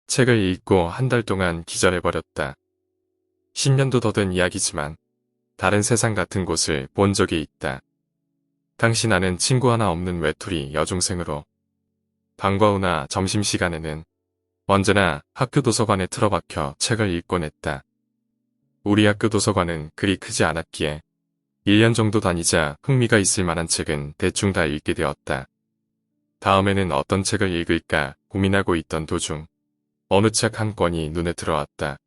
책을 읽고 한 달 동안 기절해버렸다. 10년도 더 된 이야기지만 다른 세상 같은 곳을 본 적이 있다. 당시 나는 친구 하나 없는 외톨이 여중생으로 방과 후나 점심시간에는 언제나 학교 도서관에 틀어박혀 책을 읽곤 했다. 우리 학교 도서관은 그리 크지 않았기에 1년 정도 다니자 흥미가 있을 만한 책은 대충 다 읽게 되었다. 다음에는 어떤 책을 읽을까 고민하고 있던 도중 어느 책 한 권이 눈에 들어왔다.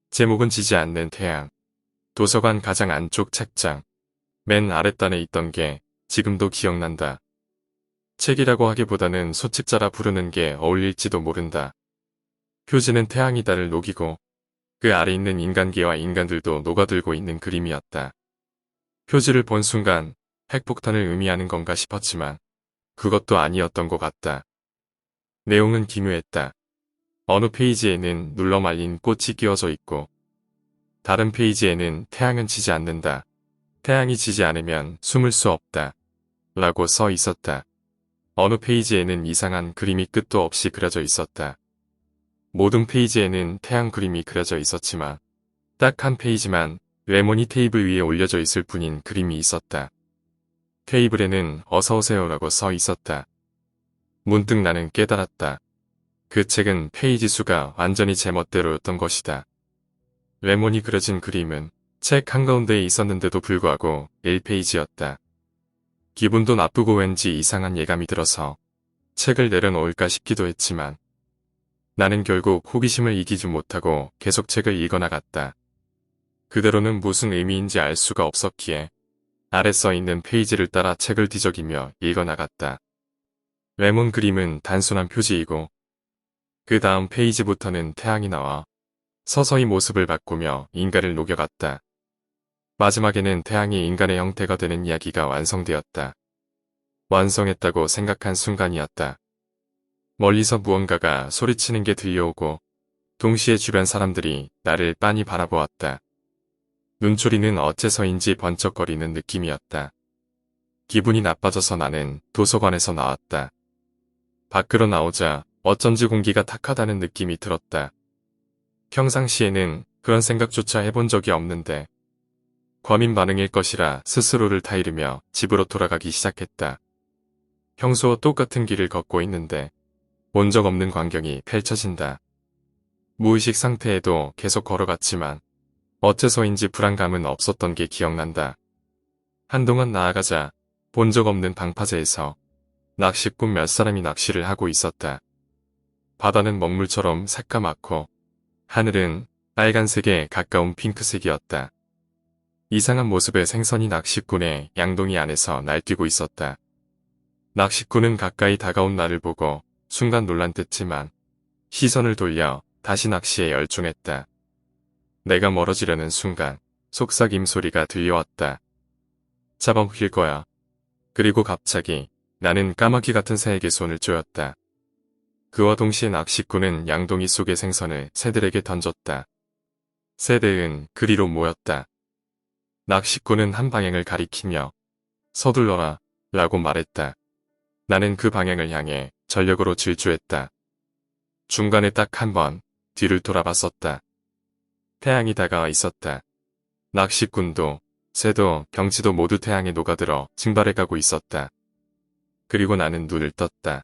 제목은 지지 않는 태양. 도서관 가장 안쪽 책장. 맨 아랫단에 있던 게 지금도 기억난다. 책이라고 하기보다는 소책자라 부르는 게 어울릴지도 모른다. 표지는 태양이다를 녹이고 그 아래 있는 인간계와 인간들도 녹아들고 있는 그림이었다. 표지를 본 순간 핵폭탄을 의미하는 건가 싶었지만 그것도 아니었던 것 같다. 내용은 기묘했다. 어느 페이지에는 눌러 말린 꽃이 끼워져 있고 다른 페이지에는 태양은 지지 않는다. 태양이 지지 않으면 숨을 수 없다. 라고 써 있었다. 어느 페이지에는 이상한 그림이 끝도 없이 그려져 있었다. 모든 페이지에는 태양 그림이 그려져 있었지만 딱 한 페이지만 레모니 테이블 위에 올려져 있을 뿐인 그림이 있었다. 테이블에는 어서오세요라고 써 있었다. 문득 나는 깨달았다. 그 책은 페이지 수가 완전히 제멋대로였던 것이다. 레몬이 그려진 그림은 책 한가운데에 있었는데도 불구하고 1페이지였다. 기분도 나쁘고 왠지 이상한 예감이 들어서 책을 내려놓을까 싶기도 했지만 나는 결국 호기심을 이기지 못하고 계속 책을 읽어나갔다. 그대로는 무슨 의미인지 알 수가 없었기에 아래 써 있는 페이지를 따라 책을 뒤적이며 읽어나갔다. 레몬 그림은 단순한 표지이고 그 다음 페이지부터는 태양이 나와 서서히 모습을 바꾸며 인간을 녹여갔다. 마지막에는 태양이 인간의 형태가 되는 이야기가 완성되었다. 완성했다고 생각한 순간이었다. 멀리서 무언가가 소리치는 게 들려오고 동시에 주변 사람들이 나를 빤히 바라보았다. 눈초리는 어째서인지 번쩍거리는 느낌이었다. 기분이 나빠져서 나는 도서관에서 나왔다. 밖으로 나오자 어쩐지 공기가 탁하다는 느낌이 들었다. 평상시에는 그런 생각조차 해본 적이 없는데 과민 반응일 것이라 스스로를 타이르며 집으로 돌아가기 시작했다. 평소와 똑같은 길을 걷고 있는데 본 적 없는 광경이 펼쳐진다. 무의식 상태에도 계속 걸어갔지만 어째서인지 불안감은 없었던 게 기억난다. 한동안 나아가자 본 적 없는 방파제에서 낚시꾼 몇 사람이 낚시를 하고 있었다. 바다는 먹물처럼 새까맣고 하늘은 빨간색에 가까운 핑크색이었다. 이상한 모습의 생선이 낚시꾼의 양동이 안에서 날뛰고 있었다. 낚시꾼은 가까이 다가온 나를 보고 순간 놀란 듯지만 시선을 돌려 다시 낚시에 열중했다. 내가 멀어지려는 순간 속삭임 소리가 들려왔다. 잡아먹힐 거야. 그리고 갑자기 나는 까마귀 같은 새에게 손을 쪼였다. 그와 동시에 낚시꾼은 양동이 속의 생선을 새들에게 던졌다. 새들은 그리로 모였다. 낚시꾼은 한 방향을 가리키며 서둘러라 라고 말했다. 나는 그 방향을 향해 전력으로 질주했다. 중간에 딱 한 번 뒤를 돌아봤었다. 태양이 다가와 있었다. 낚시꾼도 새도 병치도 모두 태양에 녹아들어 증발해가고 있었다. 그리고 나는 눈을 떴다.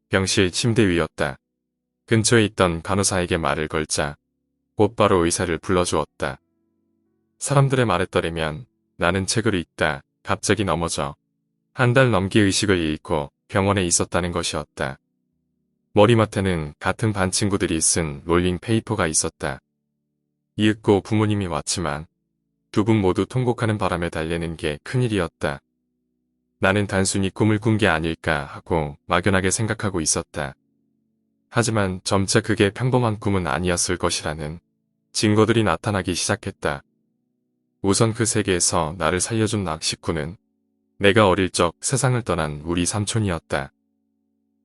병실 침대 위였다. 근처에 있던 간호사에게 말을 걸자 곧바로 의사를 불러주었다. 사람들의 말에 따르면 나는 책을 읽다 갑자기 넘어져 한 달 넘게 의식을 잃고 병원에 있었다는 것이었다. 머리맡에는 같은 반 친구들이 쓴 롤링 페이퍼가 있었다. 이윽고 부모님이 왔지만 두 분 모두 통곡하는 바람에 달래는 게 큰일이었다. 나는 단순히 꿈을 꾼 게 아닐까 하고 막연하게 생각하고 있었다. 하지만 점차 그게 평범한 꿈은 아니었을 것이라는 증거들이 나타나기 시작했다. 우선 그 세계에서 나를 살려준 낚시꾼은 내가 어릴 적 세상을 떠난 우리 삼촌이었다.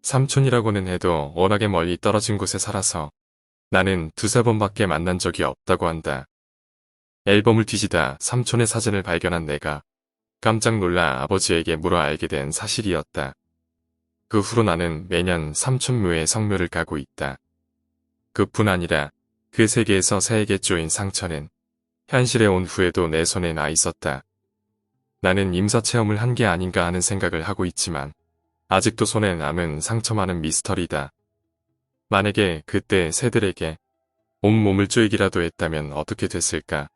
삼촌이라고는 해도 워낙에 멀리 떨어진 곳에 살아서 나는 두세 번밖에 만난 적이 없다고 한다. 앨범을 뒤지다 삼촌의 사진을 발견한 내가 깜짝 놀라 아버지에게 물어 알게 된 사실이었다. 그 후로 나는 매년 삼촌 묘에 성묘를 가고 있다. 그뿐 아니라 그 세계에서 새에게 쪼인 상처는 현실에 온 후에도 내 손에 나 있었다. 나는 임사체험을 한 게 아닌가 하는 생각을 하고 있지만 아직도 손에 남은 상처만은 미스터리다. 만약에 그때 새들에게 온몸을 쪼이기라도 했다면 어떻게 됐을까?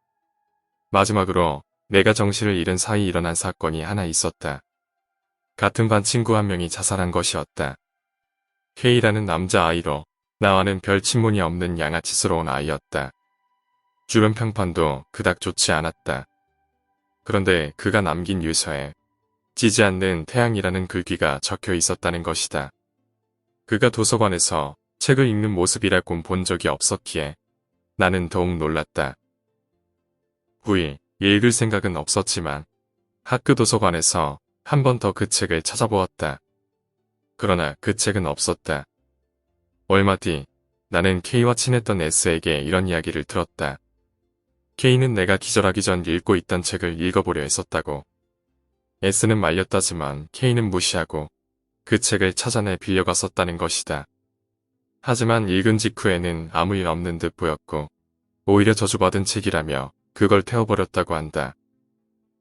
마지막으로 내가 정신을 잃은 사이 일어난 사건이 하나 있었다. 같은 반 친구 한 명이 자살한 것이었다. K라는 남자아이로 나와는 별 친분이 없는 양아치스러운 아이였다. 주변 평판도 그닥 좋지 않았다. 그런데 그가 남긴 유서에 지지 않는 태양이라는 글귀가 적혀 있었다는 것이다. 그가 도서관에서 책을 읽는 모습이라곤 본 적이 없었기에 나는 더욱 놀랐다. 후에 읽을 생각은 없었지만 학교 도서관에서 한 번 더 그 책을 찾아보았다. 그러나 그 책은 없었다. 얼마 뒤 나는 K와 친했던 S에게 이런 이야기를 들었다. K는 내가 기절하기 전 읽고 있던 책을 읽어보려 했었다고. S는 말렸다지만 K는 무시하고 그 책을 찾아내 빌려갔었다는 것이다. 하지만 읽은 직후에는 아무 일 없는 듯 보였고 오히려 저주받은 책이라며 그걸 태워버렸다고 한다.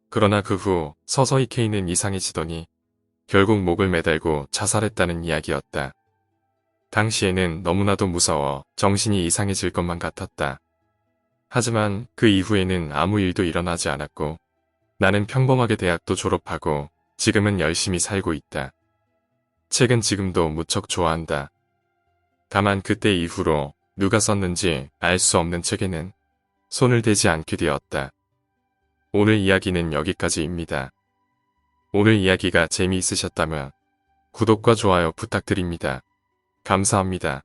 그러나 그 후 서서히 K는 이상해지더니 결국 목을 매달고 자살했다는 이야기였다. 당시에는 너무나도 무서워 정신이 이상해질 것만 같았다. 하지만 그 이후에는 아무 일도 일어나지 않았고 나는 평범하게 대학도 졸업하고 지금은 열심히 살고 있다. 책은 지금도 무척 좋아한다. 다만 그때 이후로 누가 썼는지 알 수 없는 책에는 손을 대지 않게 되었다. 오늘 이야기는 여기까지입니다. 오늘 이야기가 재미있으셨다면 구독과 좋아요 부탁드립니다. 감사합니다.